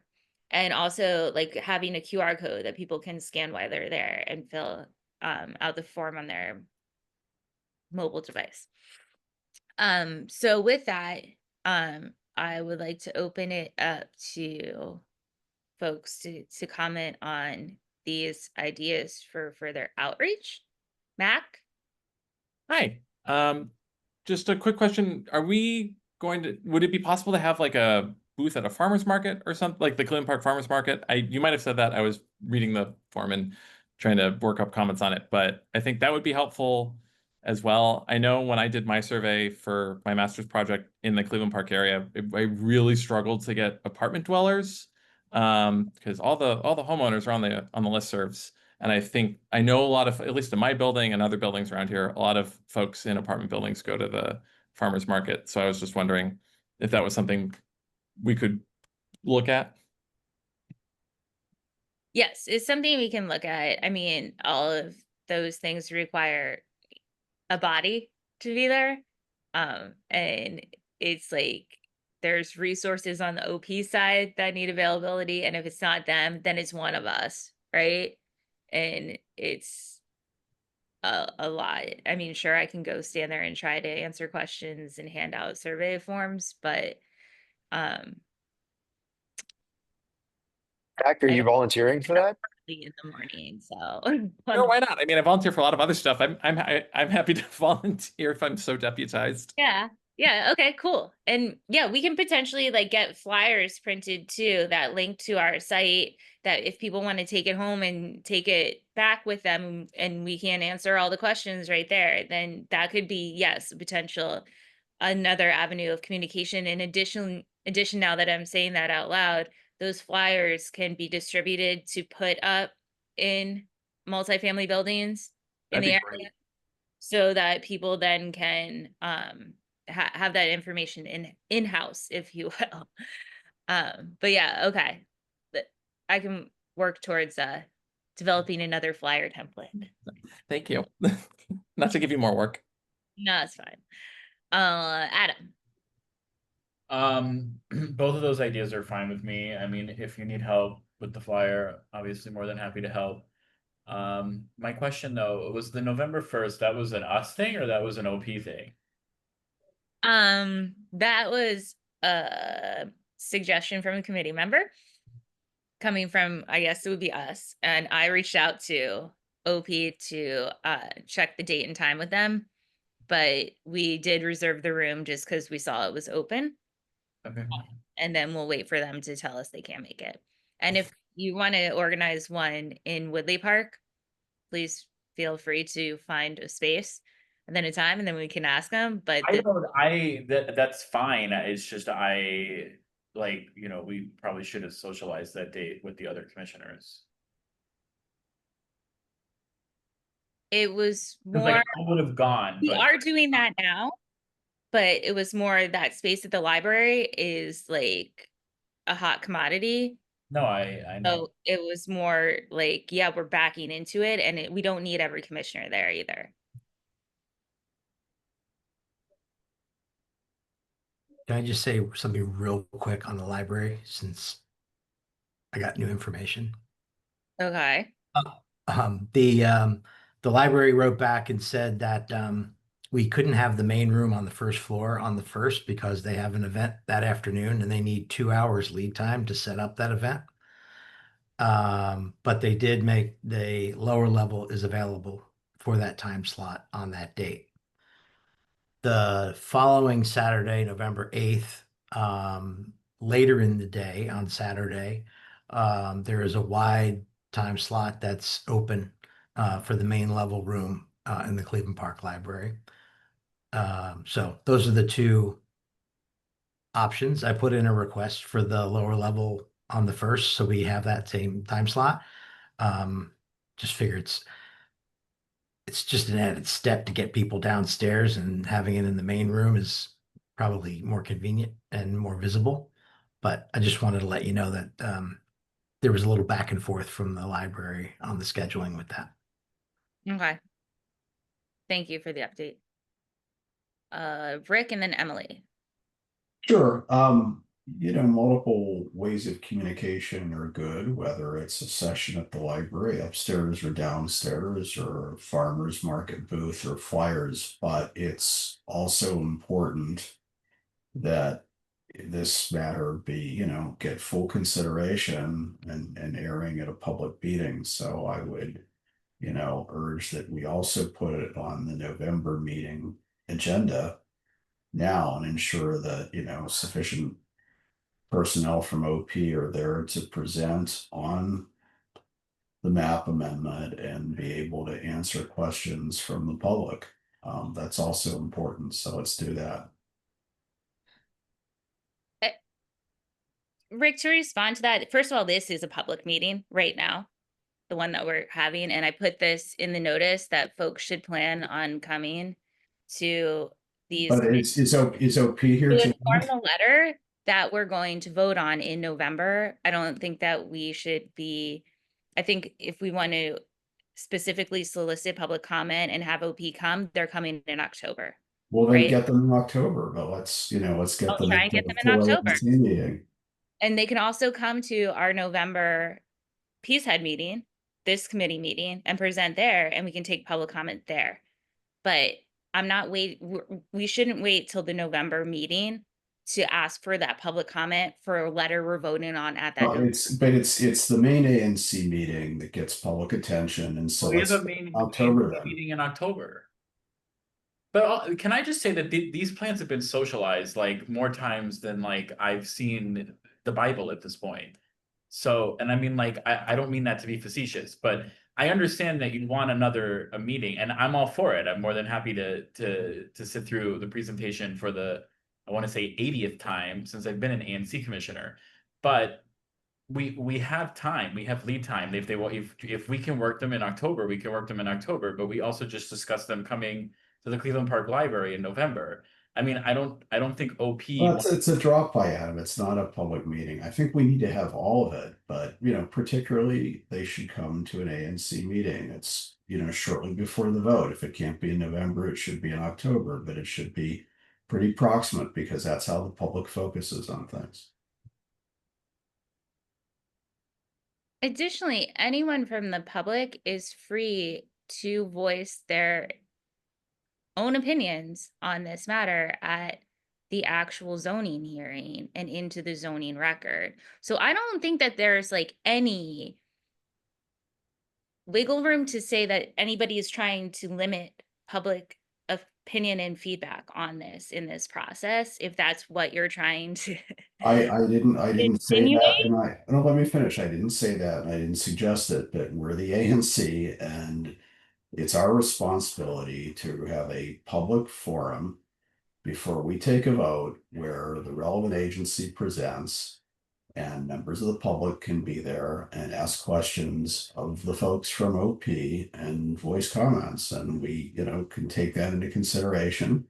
And also like having a QR code that people can scan while they're there and fill out the form on their mobile device. So with that, I would like to open it up to folks to comment on these ideas for further outreach. Mac? Hi. Just a quick question. Are we going to, would it be possible to have like a booth at a farmer's market or something, like the Cleveland Park Farmer's Market? You might have said that. I was reading the form and trying to work up comments on it, but I think that would be helpful. as well. I know when I did my survey for my master's project in the Cleveland Park area, I really struggled to get apartment dwellers because all the homeowners are on the listservs. And I know a lot of, at least in my building and other buildings around here, a lot of folks in apartment buildings go to the farmers market. So I was just wondering if that was something we could look at. Yes, it's something we can look at. I mean, all of those things require a body to be there. And it's like there's resources on the OP side that need availability, and if it's not them, then it's one of us, right? And it's a lot. I mean, sure, I can go stand there and try to answer questions and hand out survey forms, but Jack, are I you don't volunteering for that? early in the morning, so Sure, why not? I mean, I volunteer for a lot of other stuff. I'm happy to volunteer if I'm so deputized. yeah. Yeah, okay, cool. And yeah, we can potentially like get flyers printed too that link to our site, that if people want to take it home and take it back with them and we can answer all the questions right there, then that could be, yes, a potential another avenue of communication. In addition, now that I'm saying that out loud, those flyers can be distributed to put up in multifamily buildings in That'd the be area, great. so that people then can have that information in-house, if you will. But yeah, okay. I can work towards developing another flyer template. Thank you. Not to give you more work. No, it's fine. Adam. Both of those ideas are fine with me. I mean, if you need help with the flyer, obviously more than happy to help. My question though, was the November 1st, that was an us thing or that was an OP thing? That was a suggestion from a committee member coming from, I guess it would be us, and I reached out to OP to check the date and time with them, but we did reserve the room just because we saw it was open. Okay. And then we'll wait for them to tell us they can't make it. And if you want to organize one in Woodley Park, please feel free to find a space and then a time, and then we can ask them. But That's fine. It's just we probably should have socialized that date with the other commissioners. it was 'Cause, more, I would have gone, we but are doing that now, but it was more that space at the library is like a hot commodity. no, I know. So it was more like, yeah, we're backing into it, and we don't need every commissioner there either. Can I just say something real quick on the library since I got new information? Okay. The library wrote back and said that we couldn't have the main room on the first floor on the 1st because they have an event that afternoon and they need 2 hours lead time to set up that event. But they did make the lower level is available for that time slot on that date. The following Saturday, November 8th, later in the day on Saturday, there is a wide time slot that's open for the main level room in the Cleveland Park Library. So those are the two options. I put in a request for the lower level on the 1st, so we have that same time slot. Just figure it's just an added step to get people downstairs, and having it in the main room is probably more convenient and more visible. But I just wanted to let you know that there was a little back and forth from the library on the scheduling with that. Okay. Thank you for the update. Rick and then Emily. Sure. Multiple ways of communication are good, whether it's a session at the library upstairs or downstairs, or farmers market booth or flyers. But it's also important that this matter be, get full consideration and airing at a public meeting. So I would, urge that we also put it on the November meeting agenda now and ensure that, sufficient personnel from OP are there to present on the map amendment and be able to answer questions from the public. That's also important. So let's do that. Rick, to respond to that, first of all, this is a public meeting right now, the one that we're having, and I put this in the notice that folks should plan on coming to these. But is OP here To too? inform the letter that we're going to vote on in November. I don't think that we should be, I think if we want to specifically solicit public comment and have OP come, they're coming in October. Well, then right? get them in October, but let's get I'll them try and get them in October. meeting. And they can also come to our November Peace Head meeting, this committee meeting, and present there, and we can take public comment there. But I'm not we shouldn't wait till the November meeting to ask for that public comment for a letter we're voting on at that. It's the main ANC meeting that gets public attention, and so We have let's a main October then. meeting in October. But can I just say that these plans have been socialized like more times than like I've seen the Bible at this point. So, and I mean, like, I don't mean that to be facetious, but I understand that you want a meeting, and I'm all for it. I'm more than happy to sit through the presentation for the, I want to say 80th time since I've been an ANC commissioner. But we have time, we have lead time. If we can work them in October, we can work them in October. But we also just discussed them coming to the Cleveland Park Library in November. I mean, I don't think OP. Well, it's a drop by, Adam. It's not a public meeting. I think we need to have all of it, but particularly they should come to an ANC meeting. It's shortly before the vote. If it can't be in November, it should be in October, but it should be pretty proximate because that's how the public focuses on things. Additionally, anyone from the public is free to voice their own opinions on this matter at the actual zoning hearing and into the zoning record. So I don't think that there's like any wiggle room to say that anybody is trying to limit public opinion and feedback on this in this process, if that's what you're trying to. I didn't say that, Insinuate? and no, let me finish. I didn't say that, and I didn't suggest it, but we're the ANC, and it's our responsibility to have a public forum before we take a vote where the relevant agency presents and members of the public can be there and ask questions of the folks from OP and voice comments, and we can take that into consideration.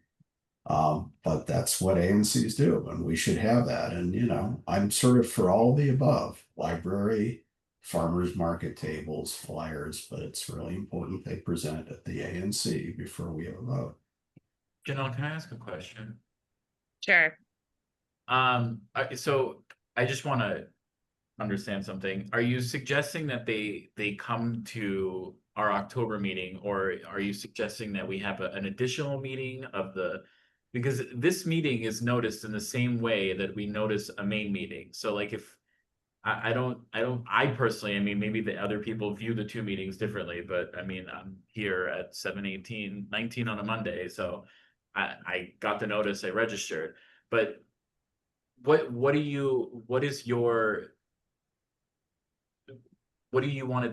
But that's what ANCs do, and we should have that. And I'm sort of for all the above: library, farmers market tables, flyers, but it's really important they present at the ANC before we have a vote. Janelle, can I ask a question? Sure. So I just want to understand something. Are you suggesting that they come to our October meeting, or are you suggesting that we have an additional meeting of because this meeting is noticed in the same way that we notice a main meeting. So like if I personally, I mean, maybe the other people view the two meetings differently, but I mean, I'm here at 7/18/19 on a Monday. So I got the notice, I registered, but what do you want it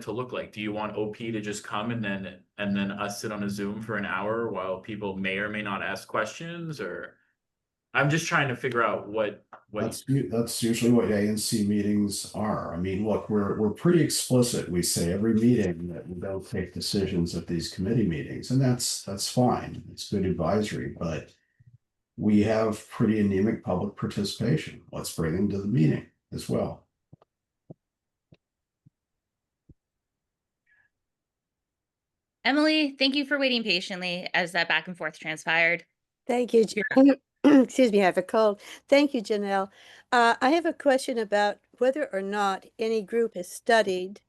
to look like? Do you want OP to just come and then us sit on a Zoom for an hour while people may or may not ask questions? Or I'm just trying to figure out what that's usually what ANC meetings are. I mean, look, we're pretty explicit. We say every meeting that we don't take decisions at these committee meetings, and that's fine. It's good advisory, but we have pretty anemic public participation. Let's bring them to the meeting as well. Emily, thank you for waiting patiently as that back and forth transpired. Thank you. Excuse me, I have a cold. Thank you, Janelle. I have a question about whether or not any group has studied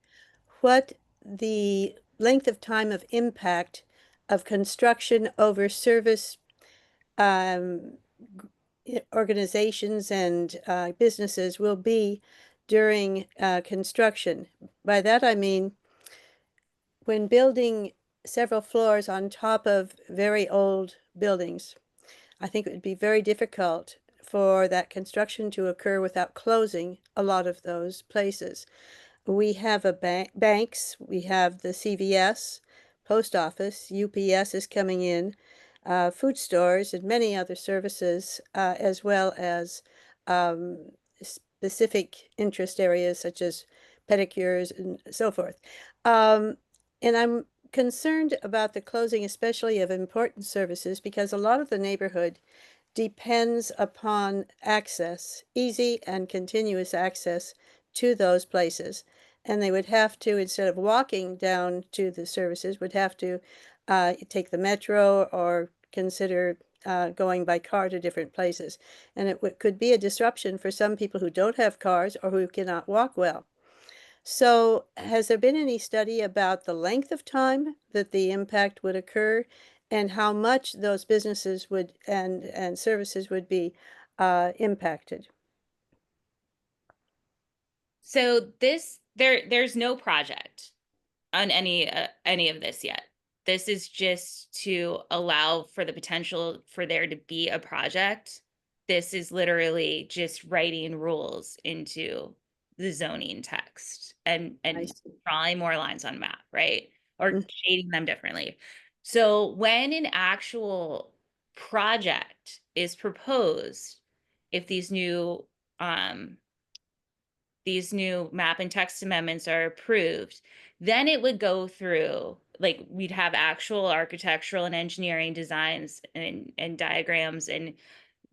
what the length of time of impact of construction over service organizations and businesses will be during construction. By that I mean, when building several floors on top of very old buildings, I think it would be very difficult for that construction to occur without closing a lot of those places. We have banks, we have the CVS, post office, UPS is coming in. food stores and many other services, as well as specific interest areas such as pedicures and so forth. And I'm concerned about the closing, especially of important services, because a lot of the neighborhood depends upon access, easy and continuous access to those places. And they would have to, instead of walking down to the services, would have to take the metro or consider going by car to different places. And it could be a disruption for some people who don't have cars or who cannot walk well. So has there been any study about the length of time that the impact would occur and how much those businesses would and services would be impacted? So there's no project on any of this yet. This is just to allow for the potential for there to be a project. This is literally just writing rules into the zoning text and drawing more lines on map, right? Or shading them differently. So when an actual project is proposed, if these new map and text amendments are approved, then it would go through, like, we'd have actual architectural and engineering designs and diagrams and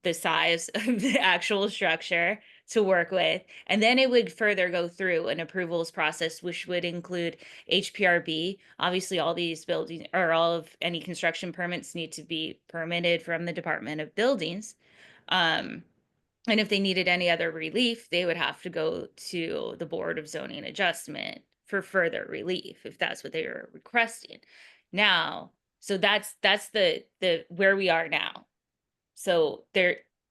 the size of the actual structure to work with. And then it would further go through an approvals process, which would include HPRB. Obviously, all these buildings or all of any construction permits need to be permitted from the Department of Buildings. And if they needed any other relief, they would have to go to the Board of Zoning Adjustment for further relief, if that's what they were requesting. Now, so that's the where we are now. So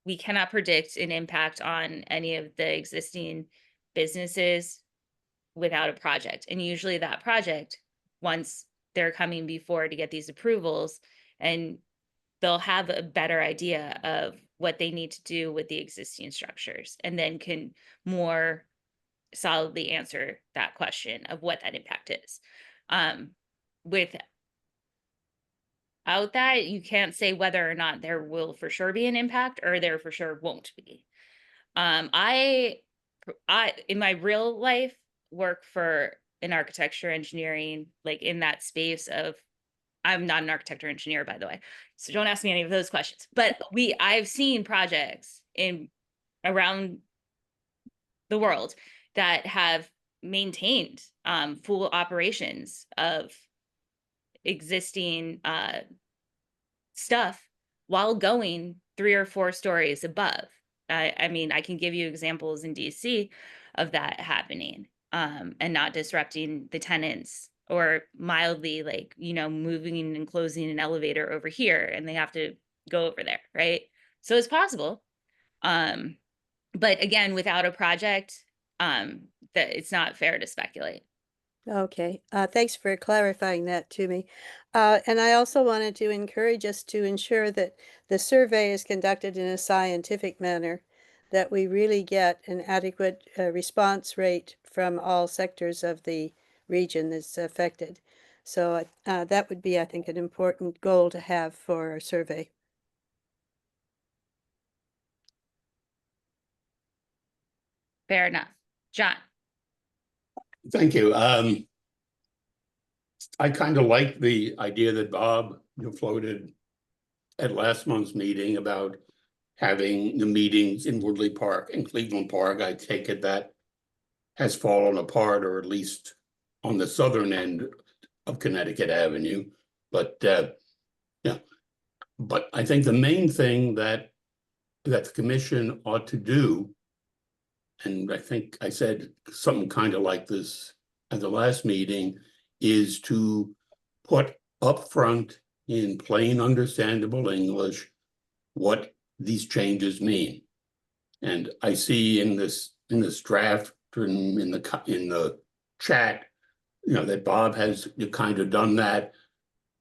we cannot predict an impact on any of the existing businesses without a project. And usually that project, once they're coming before to get these approvals, and they'll have a better idea of what they need to do with the existing structures, and then can more solidly answer that question of what that impact is. Without that, you can't say whether or not there will for sure be an impact or there for sure won't be. I in my real life work for an architecture engineering, like in that space of, I'm not an architect or engineer, by the way, so don't ask me any of those questions. But I've seen projects around the world that have maintained full operations of existing stuff while going 3 or 4 stories above. I mean, I can give you examples in DC of that happening, and not disrupting the tenants, or mildly, like, moving and closing an elevator over here and they have to go over there, right? So it's possible. But again, without a project, that it's not fair to speculate. Okay, thanks for clarifying that to me. And I also wanted to encourage us to ensure that the survey is conducted in a scientific manner, that we really get an adequate response rate from all sectors of the region that's affected. So that would be, I think, an important goal to have for our survey. Fair enough. John. Thank you. I kind of like the idea that Bob floated at last month's meeting about having the meetings in Woodley Park and Cleveland Park. I take it that has fallen apart, or at least on the southern end of Connecticut Avenue. But yeah, but I think the main thing that the commission ought to do, and I think I said something kind of like this at the last meeting, is to put up front in plain understandable English what these changes mean. And I see in this draft in the chat, that Bob has kind of done that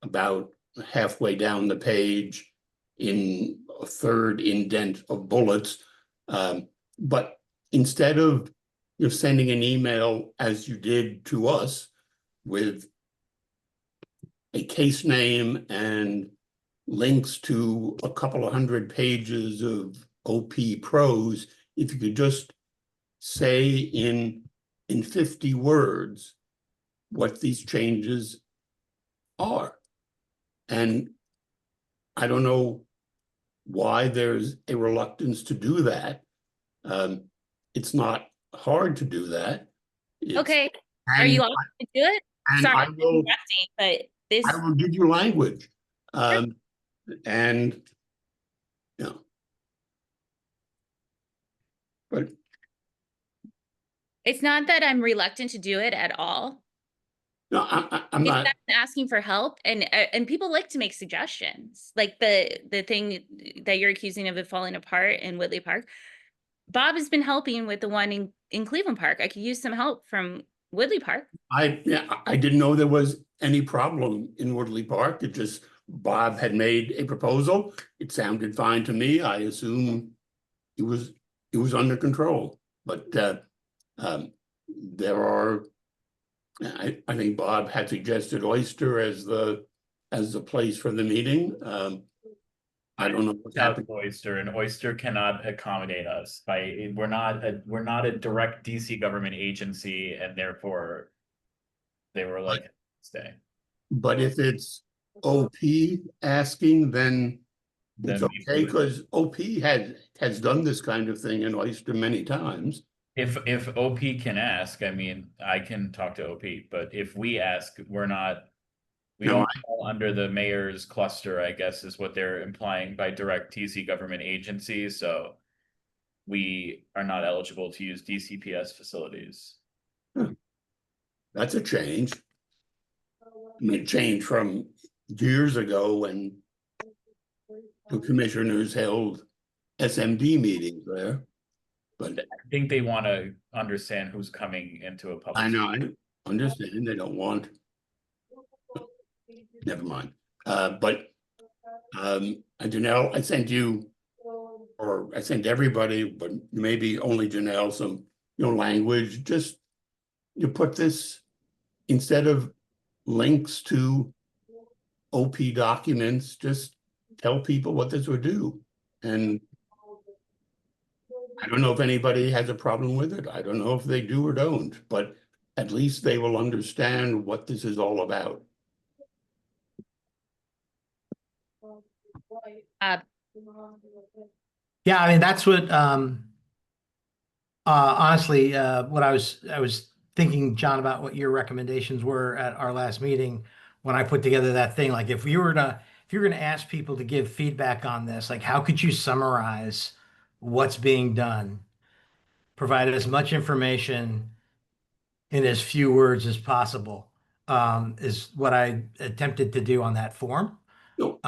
about halfway down the page in a third indent of bullets. But instead of sending an email as you did to us with a case name and links to a couple of hundred pages of OP prose. If you could just say in 50 words what these changes are. And I don't know why there's a reluctance to do that. It's not hard to do that. Okay, are you allowed to do it? And Sorry, I I'm will, interrupting, but this, I will give you language. And, you know, but it's not that I'm reluctant to do it at all. no, I'm It's not. that I'm asking for help, and people like to make suggestions. Like the thing that you're accusing of it falling apart in Woodley Park. Bob has been helping with the one in Cleveland Park. I could use some help from Woodley Park. I didn't know there was any problem in Woodley Park. It just, Bob had made a proposal. It sounded fine to me. I assume it was under control. But there are, I think Bob had suggested Oyster as the place for the meeting. I don't know what's happening. Oyster, and Oyster cannot accommodate us. We're not a direct DC government agency, and therefore they were like, stay. But if it's OP asking, then it's okay, because OP has done this kind of thing in Oyster many times. If OP can ask, I mean, I can talk to OP, but if we ask, we don't fall under the mayor's cluster, I guess, is what they're implying by direct DC government agencies. So we are not eligible to use DCPS facilities. That's a change. I mean, change from years ago when the commissioners held SMD meetings there. But I think they want to understand who's coming into a public. I know, I understand they don't want. Never mind. But Janelle, I sent you, or I sent everybody, but maybe only Janelle, some language. Just you put this instead of links to OP documents, just tell people what this would do. And I don't know if anybody has a problem with it. I don't know if they do or don't, but at least they will understand what this is all about. Yeah, I mean, that's what, honestly, what I was thinking, John, about what your recommendations were at our last meeting when I put together that thing. Like, if you're gonna ask people to give feedback on this, like, how could you summarize what's being done? Provide as much information in as few words as possible, is what I attempted to do on that form. No,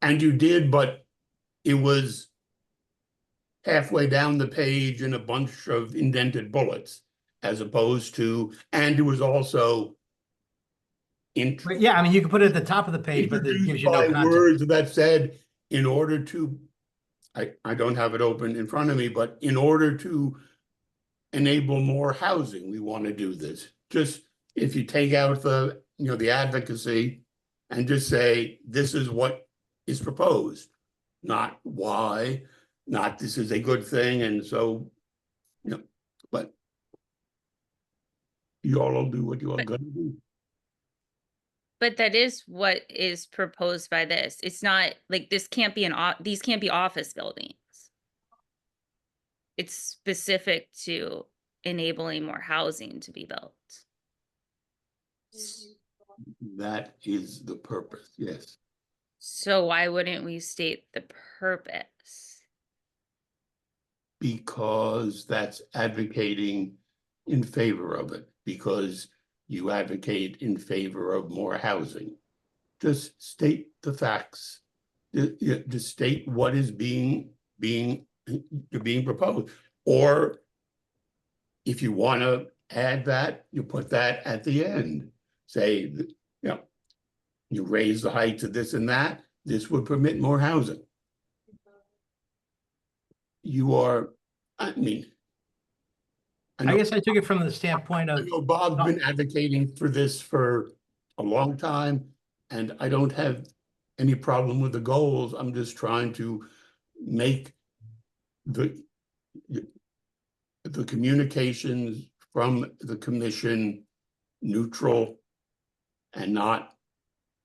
and you did, but it was halfway down the page in a bunch of indented bullets, as opposed to, and it was also yeah, I mean, you can put it at the top of the page, but it gives you no context. Words that said, in order to, I don't have it open in front of me, but in order to enable more housing, we want to do this. Just if you take out the, the advocacy and just say, this is what is proposed, not why, not this is a good thing. And so, but you all will do what you are going to do. But that is what is proposed by this. It's not like these can't be office buildings. It's specific to enabling more housing to be built. That is the purpose, yes. So why wouldn't we state the purpose? Because that's advocating in favor of it, because you advocate in favor of more housing. Just state the facts. Just state what is being proposed. Or if you want to add that, you put that at the end. Say, you raise the height to this and that, this would permit more housing. You are, I guess I took it from the standpoint of, Bob's been advocating for this for a long time, and I don't have any problem with the goals. I'm just trying to make the communications from the commission neutral and not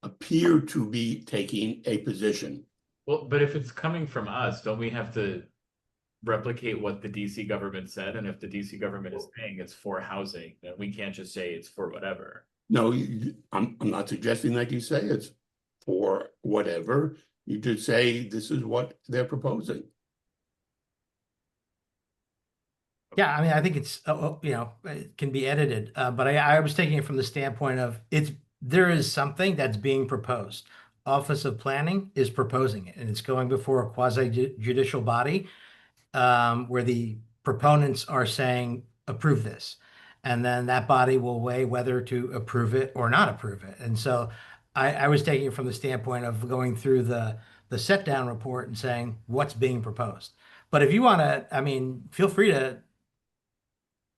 appear to be taking a position. Well, but if it's coming from us, don't we have to replicate what the DC government said? And if the DC government is saying it's for housing, then we can't just say it's for whatever. No, I'm not suggesting that you say it's for whatever. You just say this is what they're proposing. Yeah, I mean, I think it's, you know, it can be edited, but I was taking it from the standpoint of there is something that's being proposed. Office of Planning is proposing it, and it's going before a quasi judicial body, where the proponents are saying, approve this. And then that body will weigh whether to approve it or not approve it. And so I was taking it from the standpoint of going through the set down report and saying what's being proposed. But if you want to, I mean, feel free to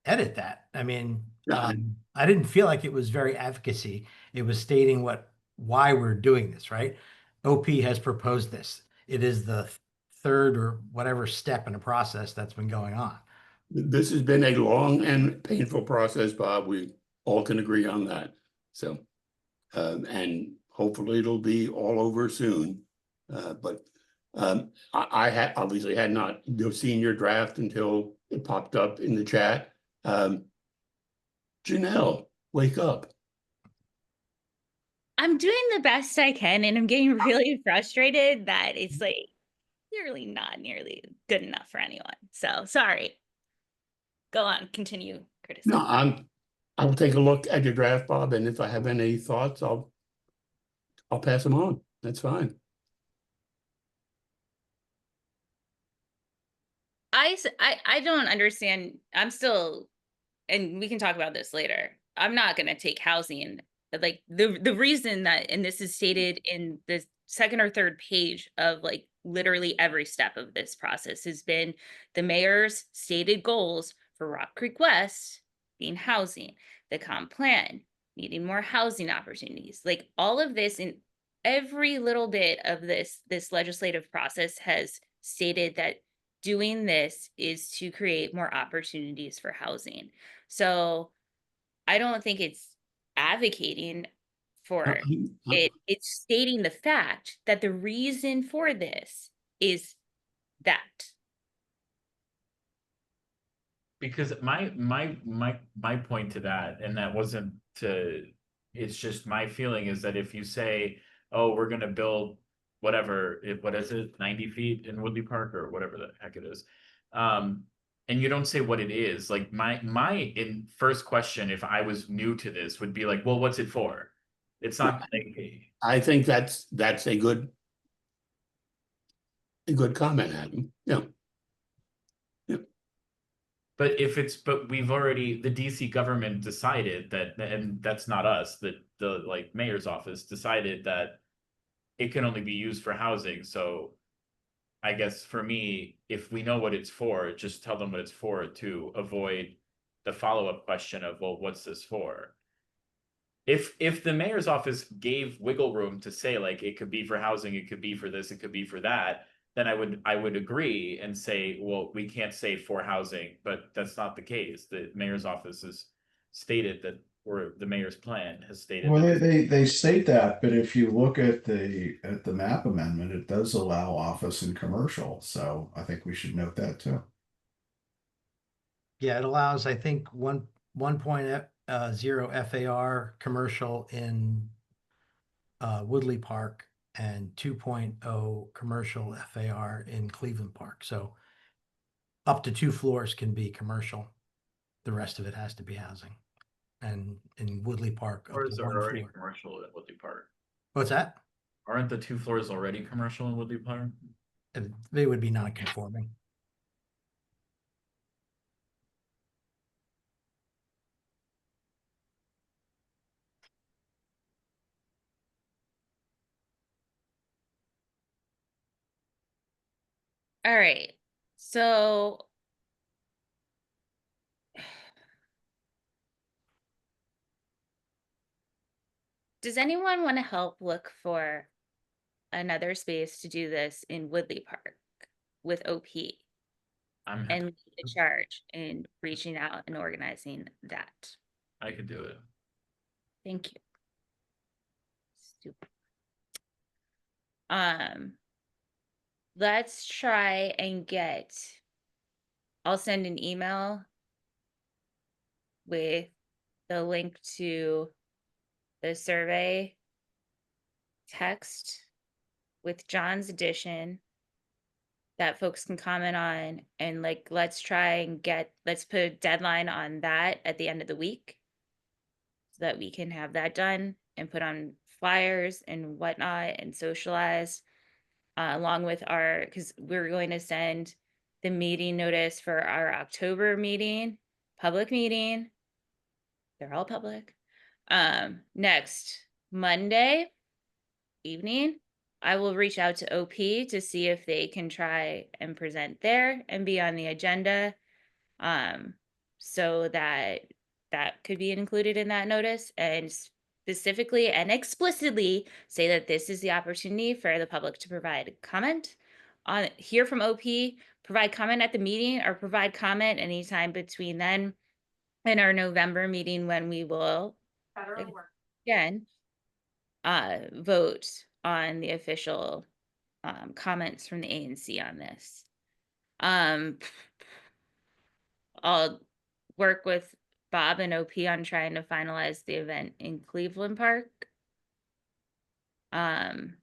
edit that. I mean, I didn't feel like it was very advocacy. It was stating why we're doing this, right? OP has proposed this. It is the third or whatever step in a process that's been going on. This has been a long and painful process, Bob. We all can agree on that. So, and hopefully it'll be all over soon. But I had obviously had not seen your draft until it popped up in the chat. Janelle, wake up. I'm doing the best I can, and I'm getting really frustrated that it's like clearly not nearly good enough for anyone. So sorry. Go on, continue, criticism. No, I'll take a look at your draft, Bob, and if I have any thoughts, I'll pass them on. That's fine. I don't understand. I'm still, and we can talk about this later. I'm not going to take housing. Like the reason that, and this is stated in the second or third page of like literally every step of this process, has been the mayor's stated goals for Rock Creek West being housing, the comp plan needing more housing opportunities. Like all of this, in every little bit of this legislative process has stated that doing this is to create more opportunities for housing. So I don't think it's advocating for it. It's stating the fact that the reason for this is that. Because my point to that, and that wasn't to, it's just my feeling is that if you say, oh, we're going to build whatever, what is it, 90 feet in Woodley Park or whatever the heck it is, and you don't say what it is, like my first question, if I was new to this, would be like, well, what's it for? It's not like, I think that's a good comment, Adam. Yeah. But we've already, the DC government decided that, and that's not us, that the like mayor's office decided that it can only be used for housing. So I guess for me, if we know what it's for, just tell them what it's for to avoid the follow-up question of, well, what's this for? If the mayor's office gave wiggle room to say like it could be for housing, it could be for this, it could be for that, then I would agree and say, well, we can't say for housing, but that's not the case. The mayor's office has stated that, or the mayor's plan has stated. Well, that they state that, but if you look at the map amendment, it does allow office and commercial. So I think we should note that too. Yeah, it allows, I think, 1.0 FAR commercial in Woodley Park and 2.0 commercial FAR in Cleveland Park. So up to 2 floors can be commercial. The rest of it has to be housing. And in Woodley Park, up floors to are 1 already floor. commercial in Woodley Park. What's that? Aren't the 2 floors already commercial in Woodley Park? They would be non-conforming. All right. So does anyone want to help look for another space to do this in Woodley Park with OP I'm and happy. lead the charge in reaching out and organizing that. I could do it. Thank you. Stupid. Let's try and get, I'll send an email with the link to the survey text with John's edition that folks can comment on, and like let's try and let's put a deadline on that at the end of the week so that we can have that done and put on flyers and whatnot and socialize along with because we're going to send the meeting notice for our October meeting, public meeting. They're all public. Next Monday evening, I will reach out to OP to see if they can try and present there and be on the agenda. So that could be included in that notice, and specifically and explicitly say that this is the opportunity for the public to provide comment on, hear from OP, provide comment at the meeting, or provide comment anytime between then and our November meeting, when we will again vote on the official comments from the ANC on this. I'll work with Bob and OP on trying to finalize the event in Cleveland Park. And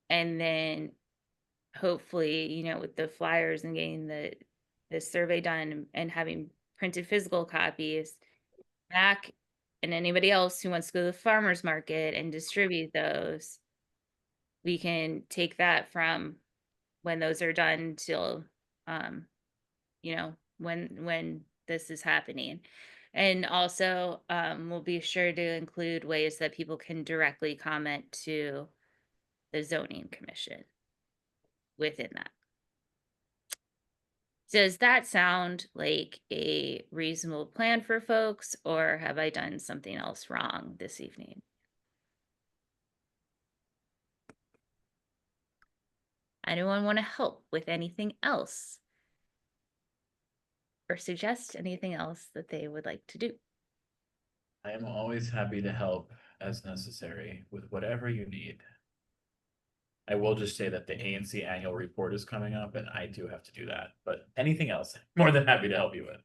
then hopefully, you know, with the flyers and getting the survey done and having printed physical copies back, and anybody else who wants to go to the farmer's market and distribute those, we can take that from when those are done till you know, when this is happening. And also we'll be sure to include ways that people can directly comment to the zoning commission within that. Does that sound like a reasonable plan for folks, or have I done something else wrong this evening? Anyone want to help with anything else? Or suggest anything else that they would like to do? I am always happy to help as necessary with whatever you need. I will just say that the ANC annual report is coming up and I do have to do that, but anything else, more than happy to help you with.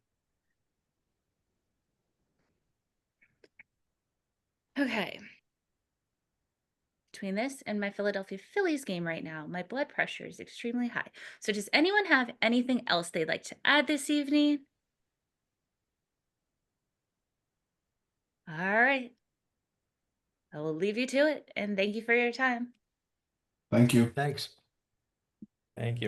Okay. Between this and my Philadelphia Phillies game right now, my blood pressure is extremely high. So does anyone have anything else they'd like to add this evening? All right. I will leave you to it, and thank you for your time. Thank you. Thanks. Thank you.